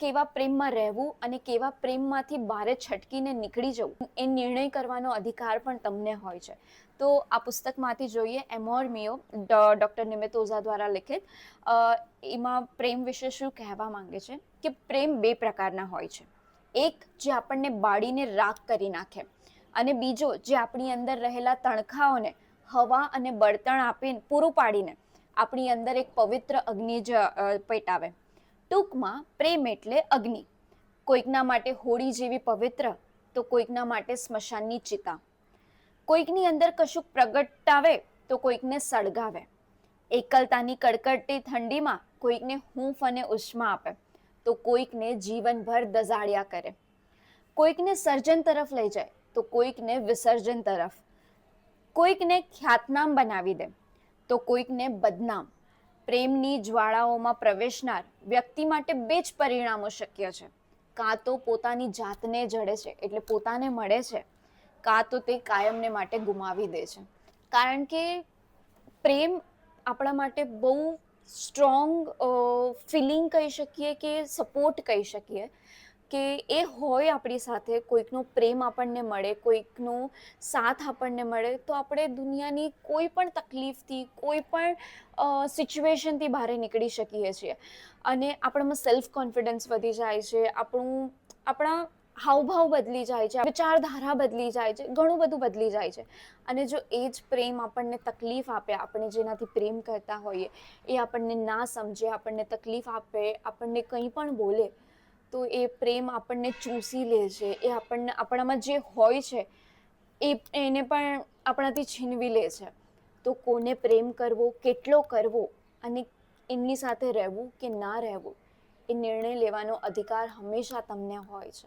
કેવા પ્રેમમાં રહેવું અને કેવા પ્રેમમાંથી બહાર છટકીને નીકળી જવું એ નિર્ણય કરવાનો અધિકાર પણ તમને હોય છે. તો આ પુસ્તકમાંથી જોઈએ એમોર મિયો, ડૉક્ટર નિમિત ઓઝા દ્વારા લિખિત. એમાં પ્રેમ વિશે શું કહેવા માંગે છે કે પ્રેમ બે પ્રકારના હોય છે. એક જે આપણને બાળીને રાખ કરી નાખે, અને બીજો જે આપણી અંદર રહેલા તણખાઓને હવા અને બળતણ આપીને પૂરું પાડીને આપણી અંદર એક પવિત્ર અગ્નિ જ પેટાવે. ટૂંકમાં પ્રેમ એટલે અગ્નિ. કોઈકના માટે હોળી જેવી પવિત્ર, તો કોઈકના માટે સ્મશાનની ચિતા. કોઈકની અંદર કશુંક પ્રગટાવે તો કોઈકને સળગાવે. એકલતાની કડકડતી ઠંડીમાં કોઈકને હૂંફ અને ઉષ્મા આપે, તો કોઈકને જીવનભર દઝાડ્યા કરે. કોઈકને સર્જન તરફ લઈ જાય તો કોઈકને વિસર્જન તરફ. કોઈકને ખ્યાતનામ બનાવી દે તો કોઈકને બદનામ. પ્રેમની જ્વાળાઓમાં પ્રવેશનાર વ્યક્તિ માટે બે જ પરિણામો શક્ય છે. કાં તો પોતાની જાતને જડે છે એટલે પોતાને મળે છે, કાં તો તે કાયમને માટે ગુમાવી દે છે. કારણ કે પ્રેમ આપણા માટે બહુ સ્ટ્રોંગ ફિલિંગ કહી શકીએ કે સપોર્ટ કહી શકીએ કે એ હોય આપણી સાથે. કોઈકનો પ્રેમ આપણને મળે, કોઈકનો સાથ આપણને મળે તો આપણે દુનિયાની કોઈ પણ તકલીફથી, કોઈ પણ સિચ્યુએશનથી બહાર નીકળી શકીએ છીએ. અને આપણામાં સેલ્ફ કોન્ફિડન્સ વધી જાય છે, આપણા હાવભાવ બદલી જાય છે, વિચારધારા બદલી જાય છે, ઘણું બધું બદલી જાય છે. અને જો એ જ પ્રેમ આપણને તકલીફ આપે, આપણે જેનાથી પ્રેમ કરતા હોઈએ એ આપણને ના સમજે, આપણને તકલીફ આપે, આપણને કંઈ પણ બોલે, તો એ પ્રેમ આપણને ચૂસી લે છે. એ આપણામાં જે હોય છે એને પણ આપણાથી છીનવી લે છે. તો કોને પ્રેમ કરવો, કેટલો કરવો અને એમની સાથે રહેવું કે ના રહેવું, એ નિર્ણય લેવાનો અધિકાર હંમેશા તમને હોય છે.